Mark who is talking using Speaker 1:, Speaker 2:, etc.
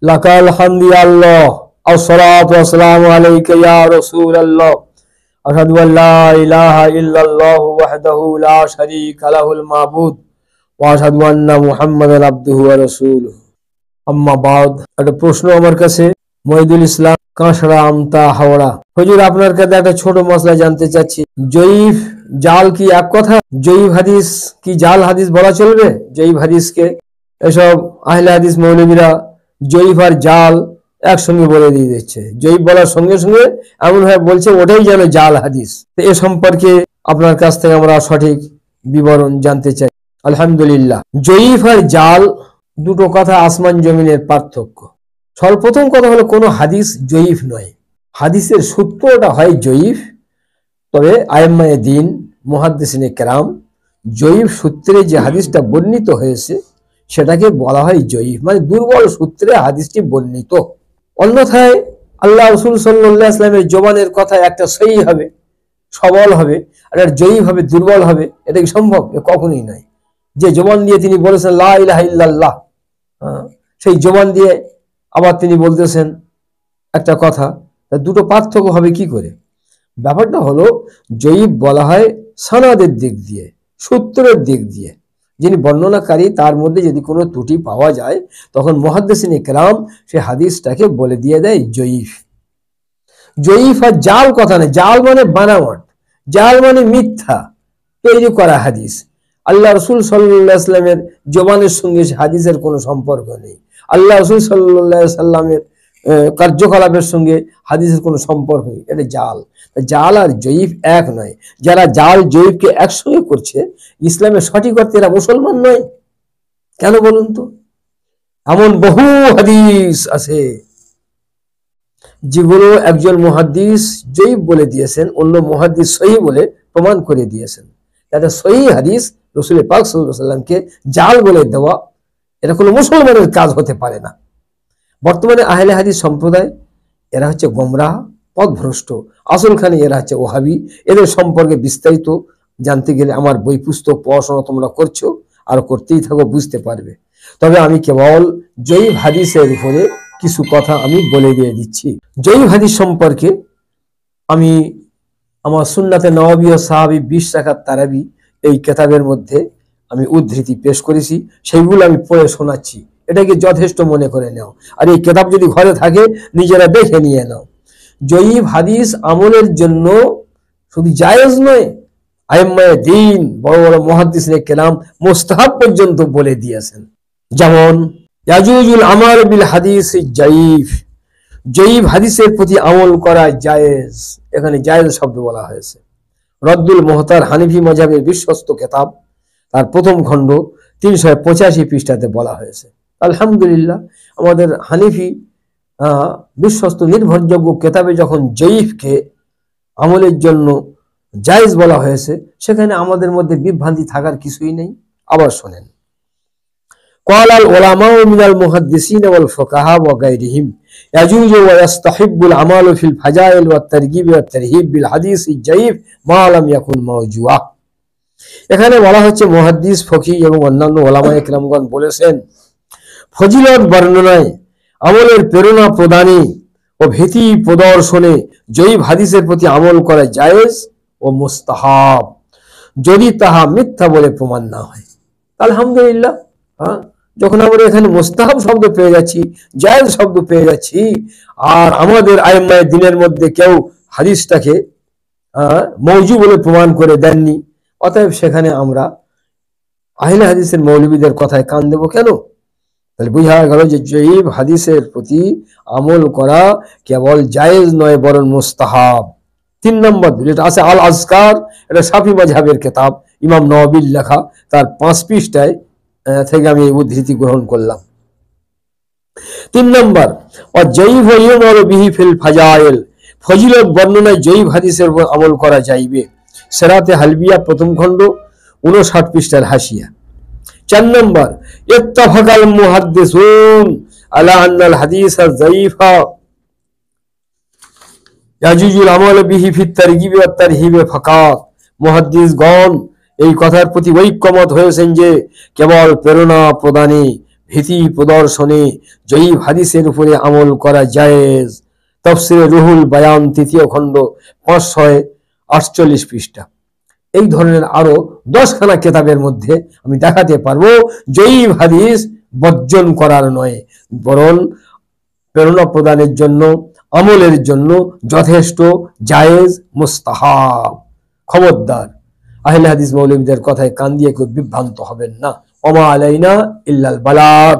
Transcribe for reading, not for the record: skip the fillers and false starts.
Speaker 1: লাকাল হামদি আল্লাহ আসসালাতু ওয়াসসালামু আলাইকা ইয়া রাসূলুল্লাহ আশহাদু আল্লা ইলাহা ইল্লাল্লাহু ওয়াহদাহু লা শারীকা লাহুল মাবুদ ওয়া আশহাদু আন্না মুহাম্মাদান আবদুহু ওয়া রাসূলুহু আম্মা বাদ। একটা প্রশ্ন আমার কাছে, মহিদুল ইসলাম, কাঁসড়া, আমতা, হাওড়া। হুজুর, আপনার কাছে একটা ছোট মশলা জানতে চাচ্ছি, জয়ীফ জাল কি এক কথা? জয়ীফ হাদিস কি জাল হাদিস বলা চলবে? জয়ীফ হাদিসকে এসব আহলে হাদিস মৌলবীরা জয়ীফ আর জাল একসঙ্গে বলে দিয়ে দিচ্ছে। জয়ীফ বলার সঙ্গে সঙ্গে এমন ভাবে বলছে ওটাই যেন জাল হাদিস। এ সম্পর্কে আপনার কাছ থেকে আমরা সঠিক বিবরণ জানতে চাই। আলহামদুলিল্লাহ, জয়ীফ আর জাল দুটো কথা আসমান জমিনের পার্থক্য। সর্বপ্রথম কথা হলো, কোনো হাদিস জয়ীফ নয়, হাদিসের সূত্রটা হয় জয়ীফ। তবে আইম্মায়ে দ্বীন, মুহাদ্দিসিনে কেরাম, জয়ীফ সূত্রে যে হাদিসটা বর্ণিত হয়েছে সেটাকে বলা হয় জয়ীফ, মানে দুর্বল সূত্রে হাদিসটি বর্ণিত। অন্যথায় আল্লাহ রাসূল সাল্লাল্লাহু আলাইহি ওয়াসাল্লামের জবানের কথা একটা সহিহ হবে, সবল হবে, আর একটা জয়ীফ হবে, দুর্বল হবে। এটা কি সম্ভব? কখনোই নয়। যে জবান দিয়ে তিনি বলেছেন লা ইলাহা ইল্লাল্লাহ, সেই জবান দিয়ে আবার তিনি বলতেছেন একটা কথা, দুটো পার্থক্য হবে কি করে? ব্যাপারটা হলো, জয়ীফ বলা হয় সানাদের দিক দিয়ে, সূত্রের দিক দিয়ে। যিনি বর্ণনাকারী তার মধ্যে যদি কোনো ত্রুটি পাওয়া যায় তখন মুহাদ্দিসিনে কেরাম সে হাদিসটাকে বলে দিয়ে দেয় জয়ীফ। জয়ীফ আর জাল কথা নেই। জাল মানে বানাওয়াট, জাল মানে মিথ্যা তৈরি করা হাদিস। আল্লাহ রাসূল সাল্লাল্লাহু আলাইহি ওয়াসাল্লামের জবানের সঙ্গে হাদিসের কোনো সম্পর্ক নেই। আল্লাহ রাসূল সাল্লাল্লাহু আলাইহি ওয়াসাল্লামের কার্যকলাপের সঙ্গে হাদিসের কোনো সম্পর্ক নেই। এটা জাল। জাল আর জয়ীফ এক নয়। যারা জাল জয়ীফকে একসঙ্গে করছে, ইসলামের সঠিক অর্থে এরা মুসলমান নয়। কেন বলুন তো? এমন বহু হাদিস আছে যেগুলো একজন মুহাদ্দিস জয়ীফ বলে দিয়েছেন, অন্য মুহাদ্দিস সহিহ বলে প্রমাণ করে দিয়েছেন। এটা সহিহ হাদিস রাসূল পাক সাল্লাল্লাহু আলাইহি ওয়াসাল্লামকে জাল বলে দেওয়া, এটা কোনো মুসলমানের কাজ হতে পারে না। বর্তমানে আহলে হাদিস সম্প্রদায় এরা হচ্ছে গোমরাহ, পথভ্রষ্ট। আসলখানে এরা হচ্ছে ওহাবি। এদের সম্পর্কে বিস্তারিত জানতে গেলে আমার বই পুস্তক পড়াশোনা তোমরা করছো, আর করতেই থাকো, বুঝতে পারবে। তবে আমি কেবল জয়ীফ হাদিসের উপরে কিছু কথা আমি বলে দিয়ে দিচ্ছি। জয়ীফ হাদিস সম্পর্কে আমি আমার সুন্নাতে নববী ও সাহাবী 20 রাকাত তারাবি এই কিতাবের মধ্যে আমি উদ্ধৃতি পেশ করেছি, সেইগুলো আমি পড়ে শোনাচ্ছি। এটাকে যথেষ্ট মনে করে নাও। আর এই কিতাব যদি ঘরে থাকে নিজেরা দেখে নিয়ে নাও। জয়ীফ হাদিস আমলের জন্য শুধু জায়েজ নয়, আইম্মায়ে দ্বীন, বড় বড় মুহাদ্দিসিনে কেরাম মুস্তাহাব পর্যন্ত বলে দিয়েছেন। যেমন ইয়াজুজুল আমাল বিল হাদিস জয়ীফ, জয়ীফ হাদিসের প্রতি আমল করা জায়েজ। এখানে জায়েজ শব্দ বলা হয়েছে। রদ্দুল মুহতার হানিফি মাযহাবের বিশ্বস্ত কিতাব, তার প্রথম খণ্ড 385 পৃষ্ঠাতে বলা হয়েছে। আলহামদুলিল্লাহ, আমাদের হানিফি বিশ্বস্ত নির্ভরযোগ্য কিতাবে যখন জয়ীফকে আমলের জন্য জায়েজ বলা হয়েছে, সেখানে আমাদের মধ্যে বিভ্রান্তি থাকার কিছুই নেই। আবার শোনেন, قال العلماء من المحدثين والفقهاء وغيرهم يجوز ويستحب العمل في الفضائل والترغيب والترهيب بالحديث الضعيف ما لم يكن موضوعا। এখানে বলা হচ্ছে, মুহাদ্দিস, ফকিহ এবং অন্যান্য ওলামায়ে কেরামগণ বলেছেন, ফজিলত বর্ণনায়, আমলের প্রেরণা প্রদানে ও ভীতি প্রদর্শনে জয়ীফ হাদিসের প্রতি আমল করা জায়েজ ও মুস্তাহাব, যদি তাহা মিথ্যা বলে প্রমাণ না হয়। আলহামদুলিল্লাহ, যখন আমরা এখানে মুস্তাহাব শব্দ পেয়ে যাচ্ছি, জায়েজ শব্দ পেয়ে যাচ্ছি, আর আমাদের আইম্মায়ে দ্বীনের মধ্যে কেউ হাদিসটাকে মওজু বলে প্রমাণ করে দেননি, অতএব সেখানে আমরা আহলে হাদিসের মৌলবীদের কথায় কান দেব কেন? তাহলে বোঝা গেল যে জয়ীফ হাদিসের প্রতি আমল করা কেবল জায়েজ নয়, বরং মুস্তাহাব। 3 নম্বর যেটা আছে আল আজকার, এটা শাফি মাযহাবের কিতাব, ইমাম নওয়াবীর লেখা, তার 5 পৃষ্ঠায় থেকে আমি এই উদ্ধৃতি গ্রহণ করলাম। 3 নম্বর, ও জয়ীফ ইউমারু বিহি ফিল ফাজাইল, ফজিলত বর্ণনায় জয়ীফ হাদিসের উপর আমল করা যাইবে। সিরাতে হালবিয়া প্রথম খণ্ড 59 পৃষ্ঠার হাসিয়া। 4 নম্বর, ইত্তাফাকাল মুহাদ্দিসুন আলা আন্নাল হাদিস আয-যায়ীফা ইয়াজুজুল আমাল বিহি ফিত তারগিব ওয়াত তারহিব ফাকাত, মুহাদ্দিসগণ এই কথার প্রতি ঐক্যমত হয়েছেন যে কেবল প্রেরণা প্রদানে ভীতি প্রদর্শনে জয়ীব হাদিসের উপরে আমল করা জায়েজ। তাফসিরে রুহুল বায়ান 3য় খণ্ড 548 পৃষ্ঠা। এই ধরনের আরো 10খানা কেতাবের মধ্যে আমি দেখাতে পারবো জয়ীব হাদিস বর্জন করার নয়, বরং প্রেরণা প্রদানের জন্য, আমলের জন্য যথেষ্ট, জায়েজ, মুস্তাহাব। খবরদার আহলে হাদিস মৌলবীদের কথায় কান দিয়ে কেউ বিভ্রান্ত হবেন না। ওমা আলাইনা ইল্লাল বালাগ।